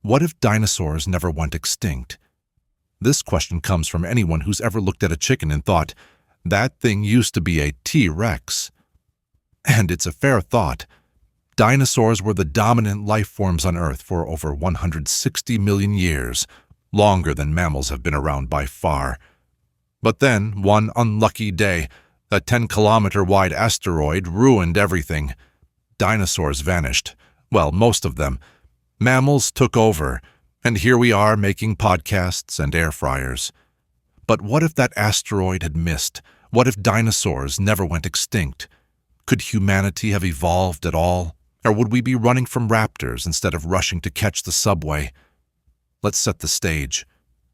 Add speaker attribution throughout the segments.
Speaker 1: What if dinosaurs never went extinct? This question comes from anyone who's ever looked at a chicken and thought, that thing used to be a T-Rex. And it's a fair thought. Dinosaurs were the dominant life forms on Earth for over 160 million years, longer than mammals have been around by far. But then, one unlucky day, a 10-kilometer-wide asteroid ruined everything. Dinosaurs vanished. Well, most of them. Mammals took over, and here we are making podcasts and air fryers. But what if that asteroid had missed? What if dinosaurs never went extinct? Could humanity have evolved at all? Or would we be running from raptors instead of rushing to catch the subway? Let's set the stage.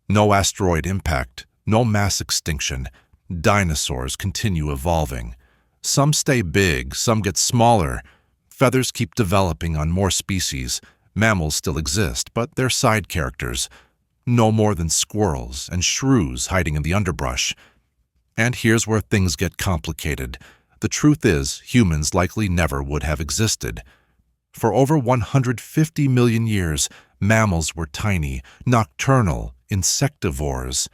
Speaker 1: No asteroid impact, no mass extinction. Dinosaurs continue evolving. Some stay big, some get smaller. Feathers keep developing on more species. Mammals still exist, but they're side characters. No more than squirrels and shrews hiding in the underbrush. And here's where things get complicated. The truth is, humans likely never would have existed. For over 150 million years, mammals were tiny, nocturnal, insectivores.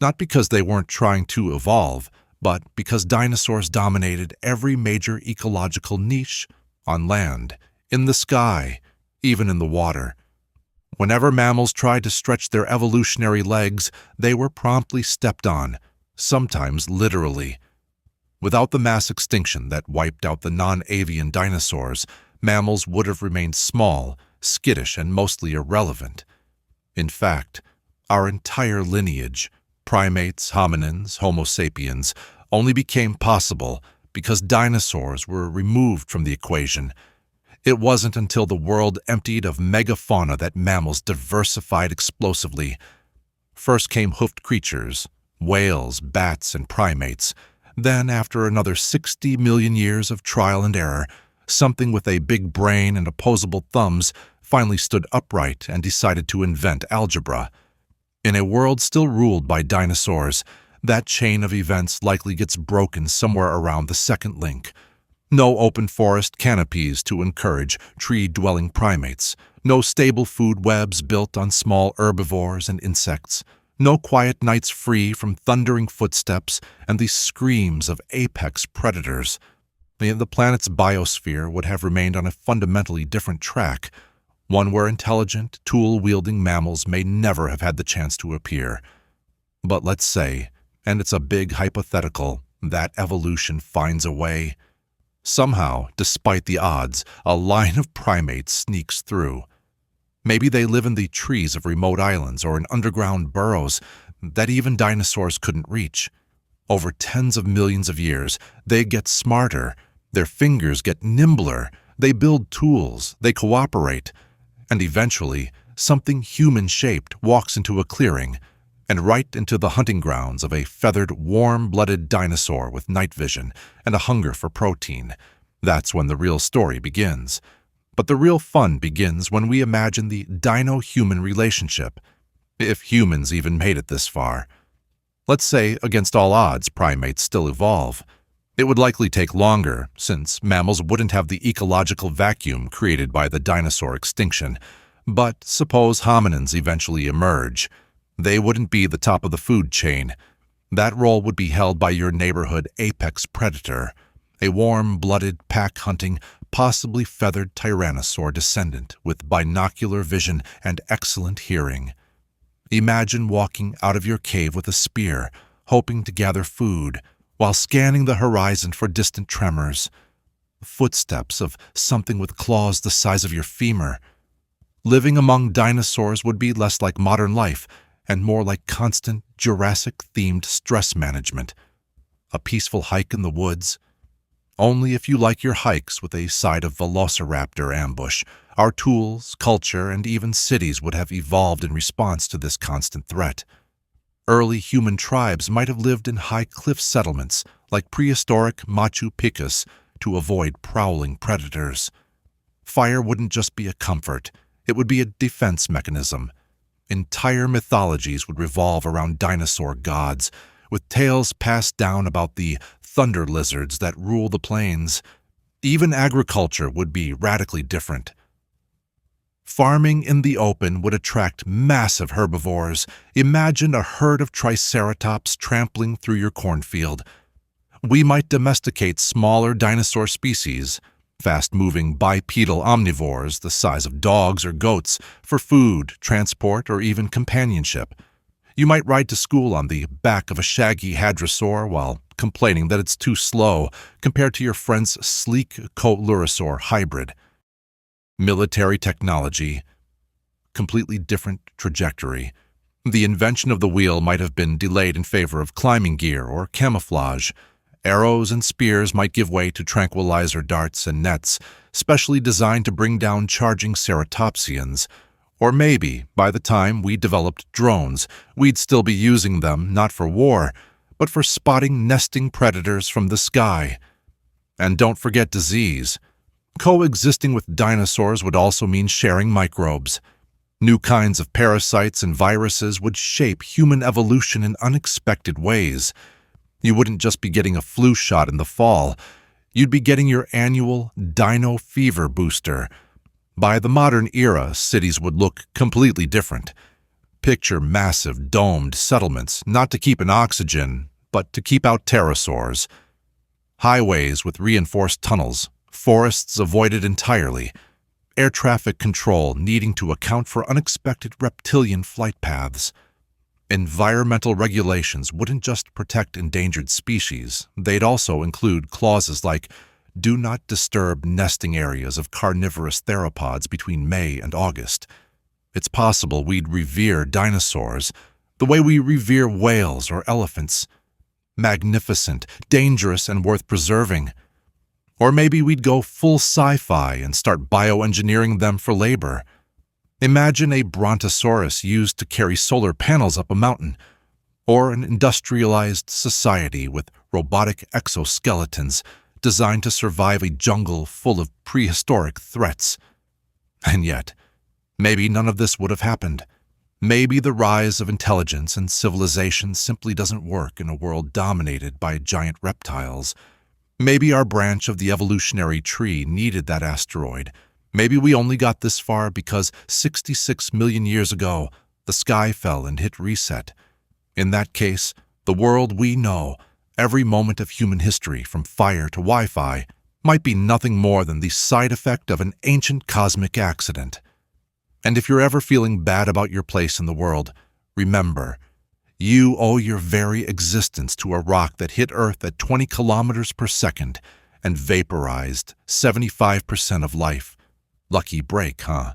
Speaker 1: Not because they weren't trying to evolve, but because dinosaurs dominated every major ecological niche, on land, in the sky, even in the water. Whenever mammals tried to stretch their evolutionary legs, they were promptly stepped on, sometimes literally. Without the mass extinction that wiped out the non-avian dinosaurs, mammals would have remained small, skittish, and mostly irrelevant. In fact, our entire lineage, primates, hominins, Homo sapiens, only became possible because dinosaurs were removed from the equation. It wasn't until the world emptied of megafauna that mammals diversified explosively. First came hoofed creatures, whales, bats, and primates. Then, after another 60 million years of trial and error, something with a big brain and opposable thumbs finally stood upright and decided to invent algebra. In a world still ruled by dinosaurs, that chain of events likely gets broken somewhere around the second link. No open forest canopies to encourage tree-dwelling primates. No stable food webs built on small herbivores and insects. No quiet nights free from thundering footsteps and the screams of apex predators. The planet's biosphere would have remained on a fundamentally different track, one where intelligent, tool-wielding mammals may never have had the chance to appear. But let's say, and it's a big hypothetical, that evolution finds a way. Somehow, despite the odds, a line of primates sneaks through. Maybe they live in the trees of remote islands or in underground burrows that even dinosaurs couldn't reach. Over tens of millions of years, they get smarter, their fingers get nimbler, they build tools, they cooperate, and eventually, something human-shaped walks into a clearing and right into the hunting grounds of a feathered, warm-blooded dinosaur with night vision and a hunger for protein. That's when the real story begins. But the real fun begins when we imagine the dino-human relationship, if humans even made it this far. Let's say, against all odds, primates still evolve. It would likely take longer, since mammals wouldn't have the ecological vacuum created by the dinosaur extinction. But suppose hominins eventually emerge. They wouldn't be the top of the food chain. That role would be held by your neighborhood apex predator, a warm-blooded, pack-hunting, possibly feathered tyrannosaur descendant with binocular vision and excellent hearing. Imagine walking out of your cave with a spear, hoping to gather food, while scanning the horizon for distant tremors. Footsteps of something with claws the size of your femur. Living among dinosaurs would be less like modern life and more like constant Jurassic-themed stress management. A peaceful hike in the woods. Only if you like your hikes with a side of velociraptor ambush. Our tools, culture, and even cities would have evolved in response to this constant threat. Early human tribes might have lived in high cliff settlements like prehistoric Machu Picchu to avoid prowling predators. Fire wouldn't just be a comfort, it would be a defense mechanism. Entire mythologies would revolve around dinosaur gods, with tales passed down about the thunder lizards that rule the plains. Even agriculture would be radically different. Farming in the open would attract massive herbivores. Imagine a herd of triceratops trampling through your cornfield. We might domesticate smaller dinosaur species, fast-moving bipedal omnivores the size of dogs or goats, for food, transport, or even companionship. You might ride to school on the back of a shaggy hadrosaur while complaining that it's too slow compared to your friend's sleek coelurosaur hybrid. Military technology, completely different trajectory. The invention of the wheel might have been delayed in favor of climbing gear or camouflage. Arrows and spears might give way to tranquilizer darts and nets, specially designed to bring down charging ceratopsians. Or maybe, by the time we developed drones, we'd still be using them not for war, but for spotting nesting predators from the sky. And don't forget disease. Coexisting with dinosaurs would also mean sharing microbes. New kinds of parasites and viruses would shape human evolution in unexpected ways. You wouldn't just be getting a flu shot in the fall. You'd be getting your annual dino fever booster. By the modern era, cities would look completely different. Picture massive, domed settlements, not to keep in oxygen, but to keep out pterosaurs. Highways with reinforced tunnels, forests avoided entirely, air traffic control needing to account for unexpected reptilian flight paths. Environmental regulations wouldn't just protect endangered species, they'd also include clauses like, "Do not disturb nesting areas of carnivorous theropods between May and August." It's possible we'd revere dinosaurs the way we revere whales or elephants. Magnificent, dangerous, and worth preserving. Or maybe we'd go full sci-fi and start bioengineering them for labor. Imagine a brontosaurus used to carry solar panels up a mountain, or an industrialized society with robotic exoskeletons designed to survive a jungle full of prehistoric threats. And yet, maybe none of this would have happened. Maybe the rise of intelligence and civilization simply doesn't work in a world dominated by giant reptiles. Maybe our branch of the evolutionary tree needed that asteroid. Maybe we only got this far because 66 million years ago, the sky fell and hit reset. In that case, the world we know, every moment of human history from fire to Wi-Fi, might be nothing more than the side effect of an ancient cosmic accident. And if you're ever feeling bad about your place in the world, remember, you owe your very existence to a rock that hit Earth at 20 kilometers per second and vaporized 75% of life. Lucky break, huh?